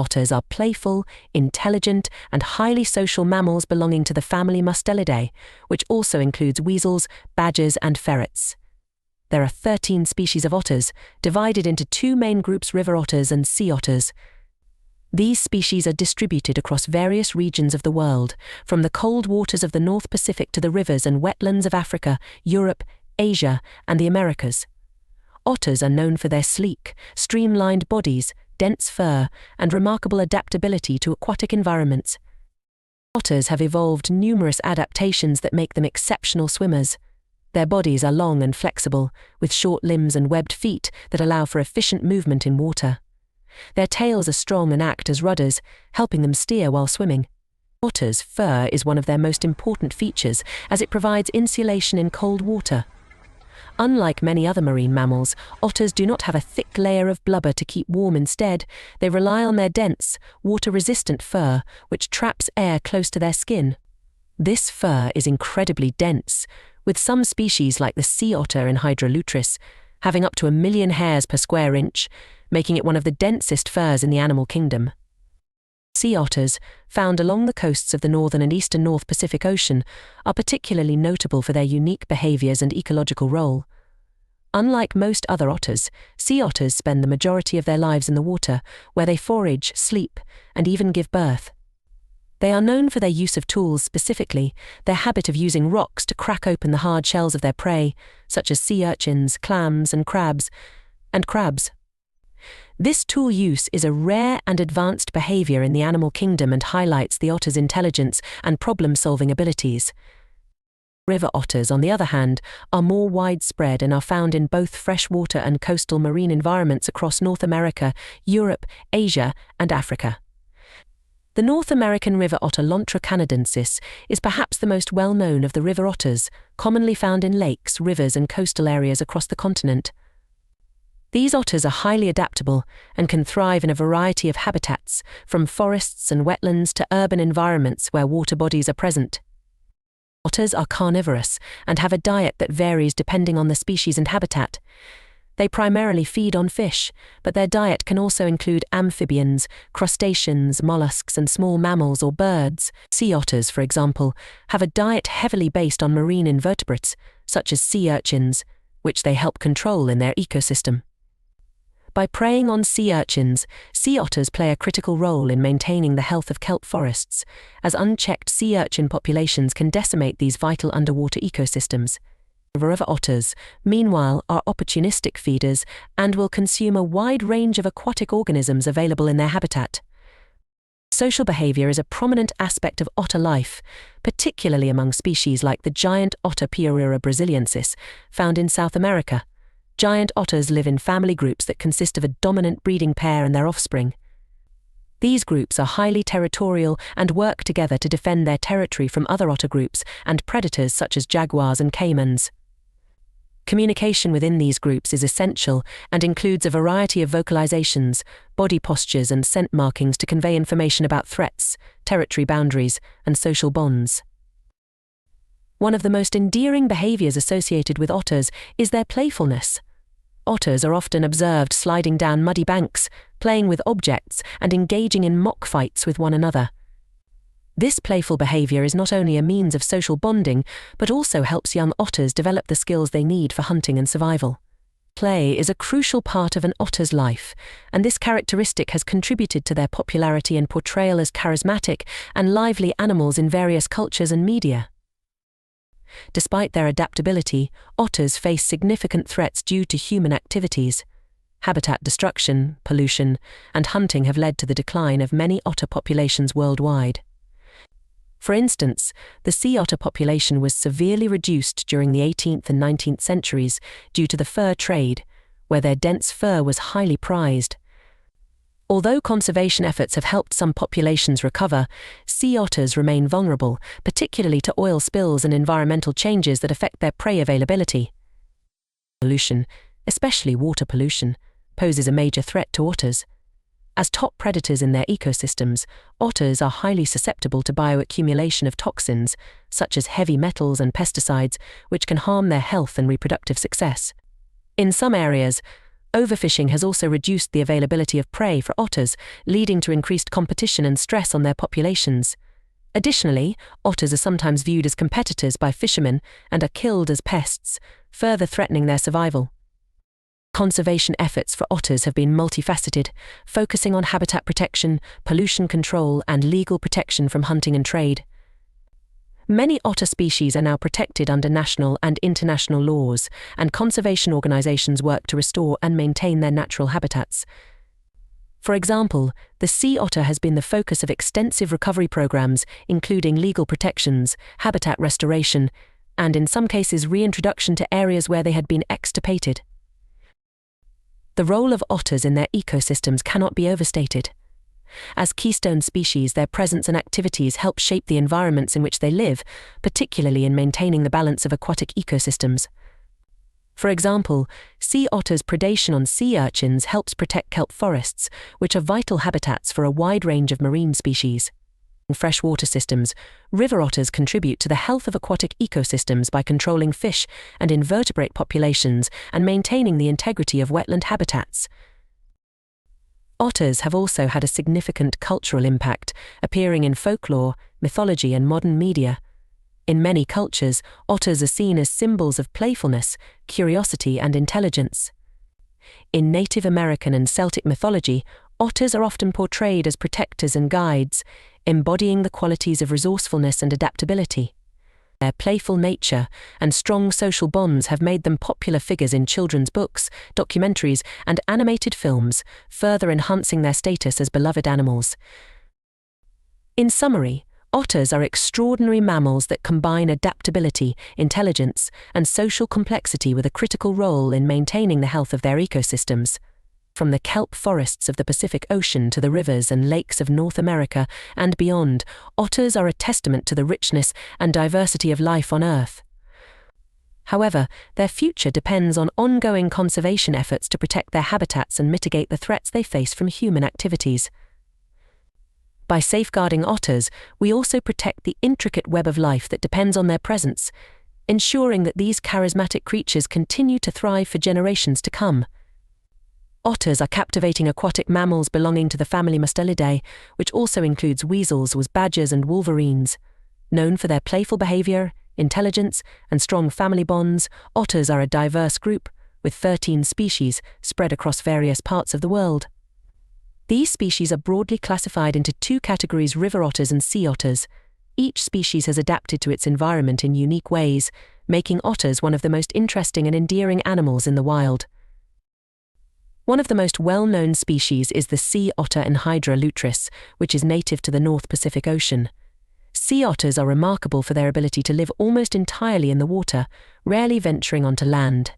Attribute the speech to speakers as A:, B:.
A: Otters are playful, intelligent, and highly social mammals belonging to the family Mustelidae, which also includes weasels, badgers, and ferrets. There are 13 species of otters, divided into two main groups: river otters and sea otters. These species are distributed across various regions of the world, from the cold waters of the North Pacific to the rivers and wetlands of Africa, Europe, Asia, and the Americas. Otters are known for their sleek, streamlined bodies, dense fur, and remarkable adaptability to aquatic environments. Otters have evolved numerous adaptations that make them exceptional swimmers. Their bodies are long and flexible, with short limbs and webbed feet that allow for efficient movement in water. Their tails are strong and act as rudders, helping them steer while swimming. Otters' fur is one of their most important features, as it provides insulation in cold water. Unlike many other marine mammals, otters do not have a thick layer of blubber to keep warm. Instead, they rely on their dense, water-resistant fur, which traps air close to their skin. This fur is incredibly dense, with some species like the sea otter and Hydrolutris having up to 1 million hairs per square inch, making it one of the densest furs in the animal kingdom. Sea otters, found along the coasts of the northern and eastern North Pacific Ocean, are particularly notable for their unique behaviors and ecological role. Unlike most other otters, sea otters spend the majority of their lives in the water, where they forage, sleep, and even give birth. They are known for their use of tools, specifically their habit of using rocks to crack open the hard shells of their prey, such as sea urchins, clams, and crabs. This tool use is a rare and advanced behavior in the animal kingdom and highlights the otter's intelligence and problem-solving abilities. River otters, on the other hand, are more widespread and are found in both freshwater and coastal marine environments across North America, Europe, Asia, and Africa. The North American river otter Lontra canadensis is perhaps the most well-known of the river otters, commonly found in lakes, rivers, and coastal areas across the continent. These otters are highly adaptable and can thrive in a variety of habitats, from forests and wetlands to urban environments where water bodies are present. Otters are carnivorous and have a diet that varies depending on the species and habitat. They primarily feed on fish, but their diet can also include amphibians, crustaceans, mollusks, and small mammals or birds. Sea otters, for example, have a diet heavily based on marine invertebrates, such as sea urchins, which they help control in their ecosystem. By preying on sea urchins, sea otters play a critical role in maintaining the health of kelp forests, as unchecked sea urchin populations can decimate these vital underwater ecosystems. River otters, meanwhile, are opportunistic feeders and will consume a wide range of aquatic organisms available in their habitat. Social behavior is a prominent aspect of otter life, particularly among species like the giant otter Pyorura brasiliensis, found in South America. Giant otters live in family groups that consist of a dominant breeding pair and their offspring. These groups are highly territorial and work together to defend their territory from other otter groups and predators such as jaguars and caimans. Communication within these groups is essential and includes a variety of vocalizations, body postures, and scent markings to convey information about threats, territory boundaries, and social bonds. One of the most endearing behaviors associated with otters is their playfulness. Otters are often observed sliding down muddy banks, playing with objects, and engaging in mock fights with one another. This playful behavior is not only a means of social bonding, but also helps young otters develop the skills they need for hunting and survival. Play is a crucial part of an otter's life, and this characteristic has contributed to their popularity and portrayal as charismatic and lively animals in various cultures and media. Despite their adaptability, otters face significant threats due to human activities. Habitat destruction, pollution, and hunting have led to the decline of many otter populations worldwide. For instance, the sea otter population was severely reduced during the 18th and 19th centuries due to the fur trade, where their dense fur was highly prized. Although conservation efforts have helped some populations recover, sea otters remain vulnerable, particularly to oil spills and environmental changes that affect their prey availability. Pollution, especially water pollution, poses a major threat to otters. As top predators in their ecosystems, otters are highly susceptible to bioaccumulation of toxins, such as heavy metals and pesticides, which can harm their health and reproductive success. In some areas, Overfishing has also reduced the availability of prey for otters, leading to increased competition and stress on their populations. Additionally, otters are sometimes viewed as competitors by fishermen and are killed as pests, further threatening their survival. Conservation efforts for otters have been multifaceted, focusing on habitat protection, pollution control, and legal protection from hunting and trade. Many otter species are now protected under national and international laws, and conservation organizations work to restore and maintain their natural habitats. For example, the sea otter has been the focus of extensive recovery programs, including legal protections, habitat restoration, and in some cases reintroduction to areas where they had been extirpated. The role of otters in their ecosystems cannot be overstated. As keystone species, their presence and activities help shape the environments in which they live, particularly in maintaining the balance of aquatic ecosystems. For example, sea otters' predation on sea urchins helps protect kelp forests, which are vital habitats for a wide range of marine species. In freshwater systems, river otters contribute to the health of aquatic ecosystems by controlling fish and invertebrate populations and maintaining the integrity of wetland habitats. Otters have also had a significant cultural impact, appearing in folklore, mythology, and modern media. In many cultures, otters are seen as symbols of playfulness, curiosity, and intelligence. In Native American and Celtic mythology, otters are often portrayed as protectors and guides, embodying the qualities of resourcefulness and adaptability. Their playful nature and strong social bonds have made them popular figures in children's books, documentaries, and animated films, further enhancing their status as beloved animals. In summary, otters are extraordinary mammals that combine adaptability, intelligence, and social complexity with a critical role in maintaining the health of their ecosystems. From the kelp forests of the Pacific Ocean to the rivers and lakes of North America and beyond, otters are a testament to the richness and diversity of life on Earth. However, their future depends on ongoing conservation efforts to protect their habitats and mitigate the threats they face from human activities. By safeguarding otters, we also protect the intricate web of life that depends on their presence, ensuring that these charismatic creatures continue to thrive for generations to come. Otters are captivating aquatic mammals belonging to the family Mustelidae, which also includes weasels, badgers, and wolverines. Known for their playful behavior, intelligence, and strong family bonds, otters are a diverse group, with 13 species spread across various parts of the world. These species are broadly classified into two categories: river otters and sea otters. Each species has adapted to its environment in unique ways, making otters one of the most interesting and endearing animals in the wild. One of the most well-known species is the sea otter Enhydra lutris, which is native to the North Pacific Ocean. Sea otters are remarkable for their ability to live almost entirely in the water, rarely venturing onto land.